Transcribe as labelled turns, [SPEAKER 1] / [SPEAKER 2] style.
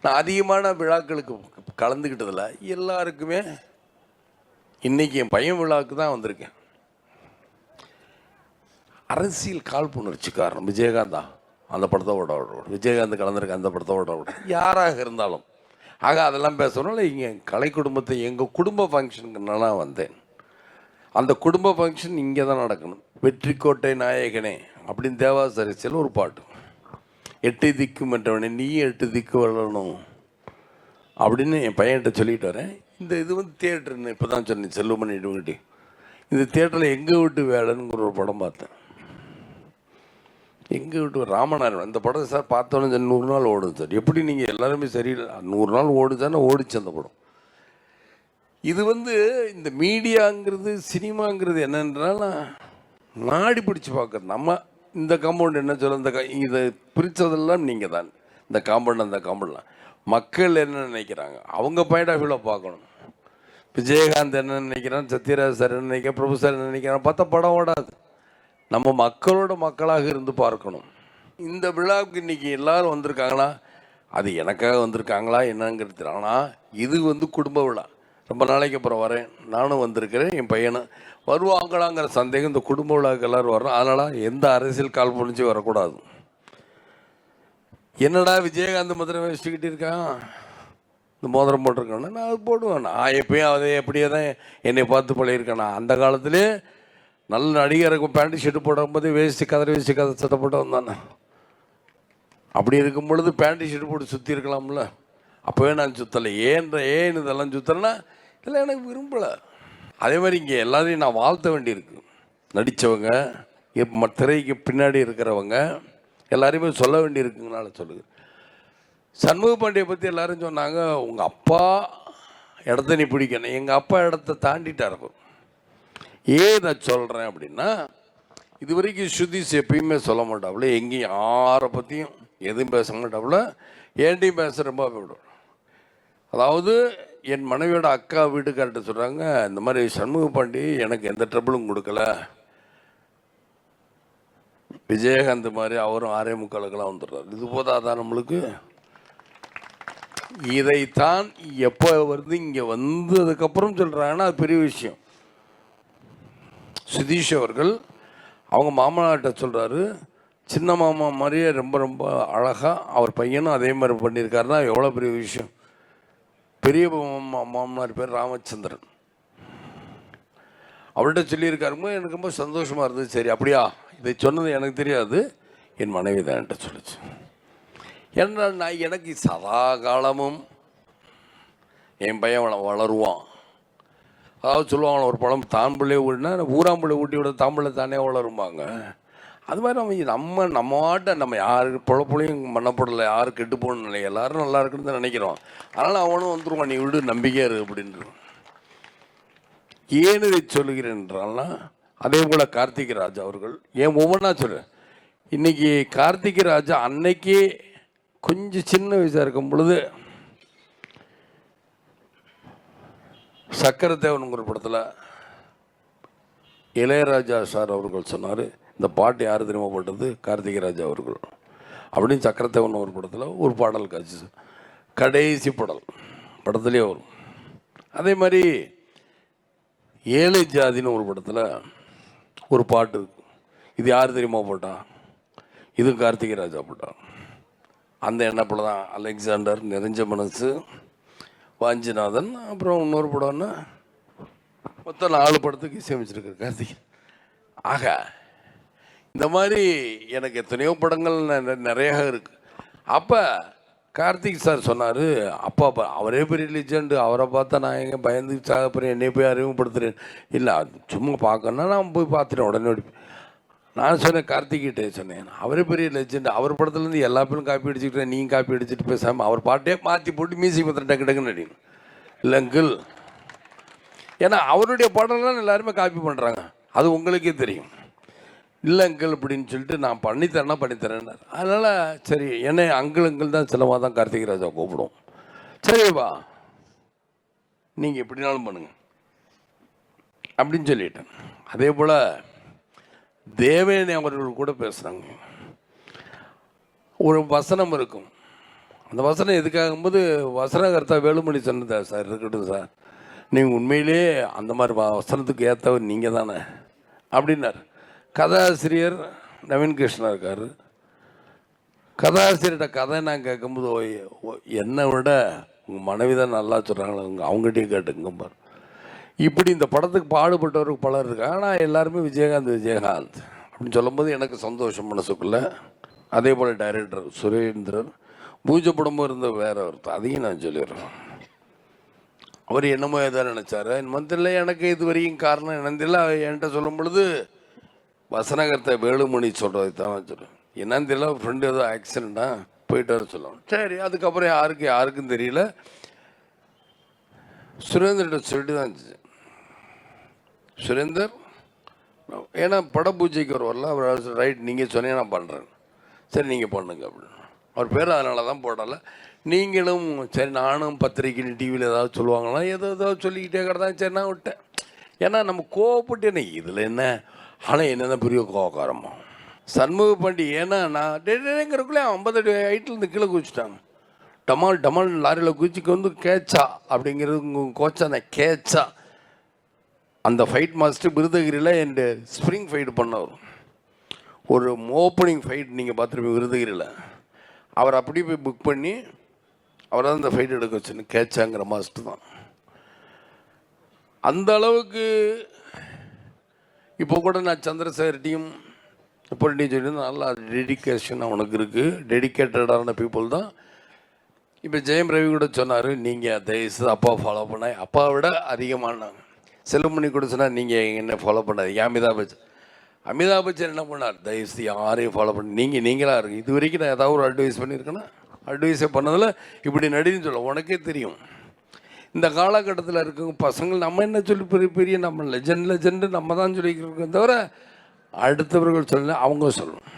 [SPEAKER 1] நான் அதிகமான விழாக்களுக்கு கலந்துக்கிட்டதில்ல. எல்லாருக்குமே இன்றைக்கி என் பையன் விழாவுக்கு தான் வந்திருக்கேன். அரசியல் காழ்ப்புணர்ச்சி காரணம் விஜயகாந்த் தான். அந்த படத்தை ஓட விஜயகாந்த் கலந்துருக்க அந்த படத்தை ஓட யாராக இருந்தாலும். ஆக அதெல்லாம் பேசணும்ல. இங்கே கலை குடும்பத்தை எங்கள் குடும்ப ஃபங்க்ஷனுக்கு நான் வந்தேன். அந்த குடும்ப ஃபங்க்ஷன் இங்கே தான் நடக்கணும். வெற்றிக்கோட்டை நாயகனே அப்படின்னு தேவாசரிசியில் ஒரு பாட்டு. 8 திக்கும் என்றவனே நீ 8 திக்கு வரணும் அப்படின்னு என் பையன்கிட்ட சொல்லிட்டு வரேன். இந்த இது வந்து தியேட்டர்னு இப்போ தான் சொன்னேன் செல்வமணி இடுவண்டி. இந்த தியேட்டரில் எங்கள் வீட்டு வேலைங்கிற ஒரு படம் பார்த்தேன். எங்கள் வீட்டு ராமநாதன் அந்த படம் சார் பார்த்தோன்னு சார் 100 நாள் ஓடுது சார். எப்படி நீங்கள் எல்லாருமே சரியில்லை 100 நாள் ஓடுச்சானே ஓடிச்சு அந்த படம். இது வந்து இந்த மீடியாங்கிறது சினிமாங்கிறது என்னன்றால் நாடி பிடிச்சி பார்க்குறது. நம்ம இந்த காம்பவுண்ட் என்ன சொல்ல இந்த இதை பிரித்ததெல்லாம் நீங்கள் தான். இந்த காம்பவுண்ட் அந்த காம்பவுண்ட்லாம் மக்கள் என்ன நினைக்கிறாங்க அவங்க பாயிண்ட் ஆஃப் வியூவில் பார்க்கணும். விஜயகாந்த் என்ன நினைக்கிறான், சத்யராஜ் சார் என்ன நினைக்கிறேன், பிரபு சார் என்ன நினைக்கிறான் பார்த்தா படம் ஓடாது. நம்ம மக்களோட மக்களாக இருந்து பார்க்கணும். இந்த விழாவுக்கு இன்றைக்கி எல்லோரும் வந்திருக்காங்களா, அது எனக்காக வந்திருக்காங்களா என்னங்கிறது. ஆனால் இது வந்து குடும்ப விழா. ரொம்ப நாளைக்கு அப்புறம் வரேன், நானும் வந்திருக்கிறேன், என் பையனும் வருவாங்களாங்கிற சந்தேகம். இந்த குடும்ப விழாவுக்கு எல்லோரும் வரோம். அதனால் எந்த அரசியல் கால் புரிஞ்சு வரக்கூடாது. என்னடா விஜயகாந்த் மதுரை வச்சுக்கிட்டு இருக்கான், இந்த மோதிரம் போட்டிருக்கான்னு நான் அது போடுவேன். நான் எப்பயும் அதே எப்படியே தான் என்னை பார்த்து பழகிருக்கேன். நான் அந்த காலத்துலேயே நல்ல நடிகருக்கு பேண்ட் ஷர்ட்டு போடும்போது வேஸ்ட்டு கதரை சட்டை போட்டு வந்தானே. அப்படி இருக்கும் பொழுது பேண்ட் ஷர்ட்டு போட்டு சுற்றி இருக்கலாம்ல. அப்போவே நான் சுற்றலை. ஏன் இதெல்லாம் சுற்றலைன்னா இதெல்லாம் எனக்கு விரும்பலை. அதே மாதிரி இங்கே எல்லாரையும் நான் வாழ்த்த வேண்டியிருக்கு. நடித்தவங்க திரைக்கு பின்னாடி இருக்கிறவங்க எல்லாரையுமே சொல்ல வேண்டியிருக்குங்கனால சொல்லுது. சண்முக பாண்டியை பற்றி எல்லோரும் சொன்னாங்க, உங்கள் அப்பா இடத்த நீ பிடிக்கணும். எங்கள் அப்பா இடத்த தாண்டிட்டார். ஏன் நான் சொல்கிறேன் அப்படின்னா, இது வரைக்கும் சுதீஷ் எப்பயுமே சொல்ல மாட்டாப்புல, எங்கேயும் யாரை பற்றியும் எதுவும் பேச மாட்டாப்புல, ஏன்டையும் பேச ரொம்ப விடும். அதாவது என் மனைவியோட அக்கா வீட்டுக்கார்ட்ட சொல்கிறாங்க, இந்த மாதிரி சண்முக பாண்டி எனக்கு எந்த ட்ரபிளும் கொடுக்கல, விஜயகாந்த் மாதிரி அவரும் 6:45 வந்துடுறாரு, இது போதாதான் நம்மளுக்கு. இதைத்தான் எப்போ வருது இங்கே வந்ததுக்கப்புறம் சொல்கிறாங்கன்னா அது பெரிய விஷயம். சுதீஷ் அவர்கள் அவங்க மாமனார்கிட்ட சொல்கிறாரு, சின்ன மாமா மாதிரியே ரொம்ப ரொம்ப அழகாக அவர் பையனும் அதே மாதிரி பண்ணியிருக்காருன்னா எவ்வளோ பெரிய விஷயம். பெரிய மாமனார் பேர் ராமச்சந்திரன். அவர்கிட்ட சொல்லியிருக்காருமோ எனக்கு ரொம்ப சந்தோஷமாக இருந்தது. சரி அப்படியா, இதை சொன்னது எனக்கு தெரியாது, என் மனைவி தான் என்கிட்ட சொல்லிச்சு. ஏன்னா நான் எனக்கு சதா காலமும் என் பையன் வளருவான். அதாவது சொல்லுவாங்க, ஒரு பழம் தான் பிள்ளையை ஊட்டினா ஊராம்பிள்ளை ஊட்டி விட தாம்பிள்ளை தானே வளரும்பாங்க. அது மாதிரி நம்ம ஆட்ட நம்ம யாருக்கு பொழப்புலையும் பண்ணப்படலை, யாரும் கெட்டு போகணும் இல்லை, எல்லோரும் நல்லா இருக்குன்னு தான் நினைக்கிறோம். அதனால் அவனும் வந்துடுவான், நீ விடு நம்பிக்கையாக இரு அப்படின்ற. ஏன் இதை சொல்லுகிறேன் என்றால்னா, அதே போல் கார்த்திக் ராஜ் அவர்கள் ஏன் ஒவ்வொன்றா சொல்கிறேன். இன்றைக்கி கார்த்திக் ராஜா அன்னைக்கே கொஞ்சம் சின்ன வயசாக இருக்கும் பொழுது சக்கரத்தேவனுங்கிற படத்தில் இளையராஜா சார் அவர்கள் சொன்னார், இந்த பாட்டு யார் தெரியுமா போட்டது, கார்த்திக் ராஜா அவர்கள் அப்படின்னு. சக்கரத்தேவன் ஒரு படத்தில் ஒரு பாடல் காட்சி, கடைசி படத்துலேயே வரும். அதே மாதிரி ஏழை ஜாதின்னு ஒரு படத்தில் ஒரு பாட்டு இருக்கும், இது யார் தெரியுமா போட்டான், இது கார்த்திக் ராஜா போட்டான். அந்த என்ன படம் தான், அலெக்சாண்டர், நிறைஞ்ச மனசு, வாஞ்சிநாதன், அப்புறம் இன்னொரு படம்னா மொத்தம் 4 படத்துக்கு இசையமைச்சிருக்கு கார்த்திக். ஆக இந்த மாதிரி எனக்கு எத்தனையோ படங்கள் நிறையா இருக்குது. அப்போ கார்த்திக் சார் சொன்னார், அப்பா அவரே பெரிய லெஜெண்டு, அவரை பார்த்தா நான் எங்கே பயந்து சாகப்போறேன், என்னை போய் அறிமுகப்படுத்துகிறேன். இல்லை சும்மா பார்க்கணுன்னா நான் போய் பார்த்துட்டேன் உடனே. நான் சொன்னேன் கார்த்திகிட்டே சொன்னேன், அவரே பெரிய லெஜெண்டு, அவர் படத்துலேருந்து எல்லா பேரும் காப்பி அடிச்சுக்கிட்டேன், நீங்கள் காப்பி அடிச்சுட்டு பேசாமல் அவர் பாட்டே மாற்றி போட்டு மியூசிக் பத்திரம் டக்கு டக்குன்னு அடிக்கணும் இல்லை அங்கிள். ஏன்னா அவருடைய படம்லாம் எல்லாருமே காப்பி பண்ணுறாங்க, அது உங்களுக்கே தெரியும். இல்லை அங்கிள் அப்படின்னு சொல்லிட்டு நான் பண்ணித்தரேன்னா பண்ணித்தரேன்னு. அதனால் சரி, என்ன அங்கிள் தான் சிலமாக தான் கார்த்திக் ராஜா கூப்பிடும். சரிப்பா நீங்கள் எப்படினாலும் பண்ணுங்க அப்படின்னு சொல்லிட்டேன். அதே போல் தேவேனி அவர்கள் கூட பேசுகிறாங்க. ஒரு வசனம் இருக்கும், அந்த வசனம் எதுக்காகும்போது வசனகர்த்தா வேலுமணி சொன்னதா சார் இருக்கட்டும் சார், நீங்கள் உண்மையிலே அந்த மாதிரி வசனத்துக்கு ஏற்றவர் நீங்கள் தானே அப்படின்னார். கதாசிரியர் நவீன் கிருஷ்ணா இருக்கார். கதாசிரியர்கிட்ட கதை நான் கேட்கும்போது என்னை விட உங்கள் மனைவி தான் நல்லா சொல்கிறாங்களே, அவங்ககிட்டயும் கேட்டுங்க பாரு. இப்படி இந்த படத்துக்கு பாடுபட்டவருக்கு பலர் இருக்காங்க. ஆனால் எல்லாருமே விஜயகாந்த் விஜயகாந்த் அப்படின்னு சொல்லும்போது எனக்கு சந்தோஷம் மனசுக்குள்ளே. அதே போல் டைரக்டர் சுரேந்திரன் பூஜை படமும் இருந்த வேற ஒருத்தர், அதையும் நான் சொல்லிடுறேன். அவர் என்னமோ எதாவது நினச்சாரு என்னமோ தெரியல, எனக்கு இது வரைக்கும் காரணம் என்னன்னு தெரியல. என்கிட்ட சொல்லும் பொழுது வசனகர்த்த வேலுமணி சொல்கிறது தான் சொல்லுவேன். என்னன்னு தெரியல, ஃப்ரெண்டு ஏதோ ஆக்சிடெண்ட்டாக போயிட்டாரு சொல்லுவோம். சரி, அதுக்கப்புறம் யாருக்கும் தெரியல. சுரேந்தர்கிட்ட சொல்லிட்டு தான் இருந்துச்சு. சுரேந்தர் ஏன்னா பட பூஜைக்கு ஒரு வரல, அவர் ரைட் நீங்கள் சொன்னீங்க நான் பண்ணுறேன், சரி நீங்கள் பண்ணுங்க அப்படின்னு. அவர் பேர் அதனால தான் போடலை. நீங்களும் சரி நானும் பத்திரிக்கை டிவியில் ஏதாவது சொல்லுவாங்களா ஏதாவது சொல்லிக்கிட்டே கிடதான், சரி நான் விட்டேன். ஏன்னா நம்ம கோவப்பட்டு என்ன இதில் என்ன, ஆனால் என்னென்ன பெரிய கோவக்காரமா சண்முக பாண்டி. ஏன்னா நான் டேங்கிறக்குள்ளே 50 அடி ஹைட்லேருந்து கீழே குதிச்சிட்டாங்க. டமால் டமால் லாரியில் குதிச்சுக்கு வந்து கேட்சா அப்படிங்கிறது கோச்சா நான் கேட்சா. அந்த ஃபைட் மாஸ்டர் விருதகிரியில் என் ஸ்ப்ரிங் ஃபைட் பண்ணவர். ஒரு ஓப்பனிங் ஃபைட் நீங்கள் பார்த்துருப்பீங்க விருதகிரியில். அவர் அப்படி போய் புக் பண்ணி அவர் தான் இந்த ஃபைட் எடுக்க வச்சுன்னு கேட்சாங்கிற மாஸ்டர் தான். அந்த அளவுக்கு இப்போ கூட நான் சந்திரசேகர்ட்டையும் இப்போ சொல்லி நல்லா டெடிக்கேஷன் அவனுக்கு இருக்குது, டெடிக்கேட்டடான பீப்புள் தான். இப்போ ஜெயம் ரவி கூட சொன்னார், நீங்கள் தயவுசு அப்பா ஃபாலோ பண்ண, அப்பாவை விட அதிகமானாங்க. செல்வமணி கூட சொன்னால் நீங்கள் என்ன ஃபாலோ பண்ணாதீங்க. அமிதாப் பச்சன் என்ன பண்ணார், தயவுசு யாரையும் ஃபாலோ பண்ண, நீங்களாக இருக்கு. இது வரைக்கும் நான் ஏதாவது ஒரு அட்வைஸ் பண்ணியிருக்கேன்னா அட்வைஸே பண்ணதில் இப்படி நடின்னு சொல்ல உனக்கே தெரியும். இந்த காலகட்டத்தில் இருக்கவங்க பசங்கள் நம்ம என்ன சொல்லி பெரிய நம்ம லெஜெண்டு நம்ம தான் சொல்லிக்கிறோம் தவிர அடுத்தவர்கள் சொல்ல அவங்க சொல்லணும்.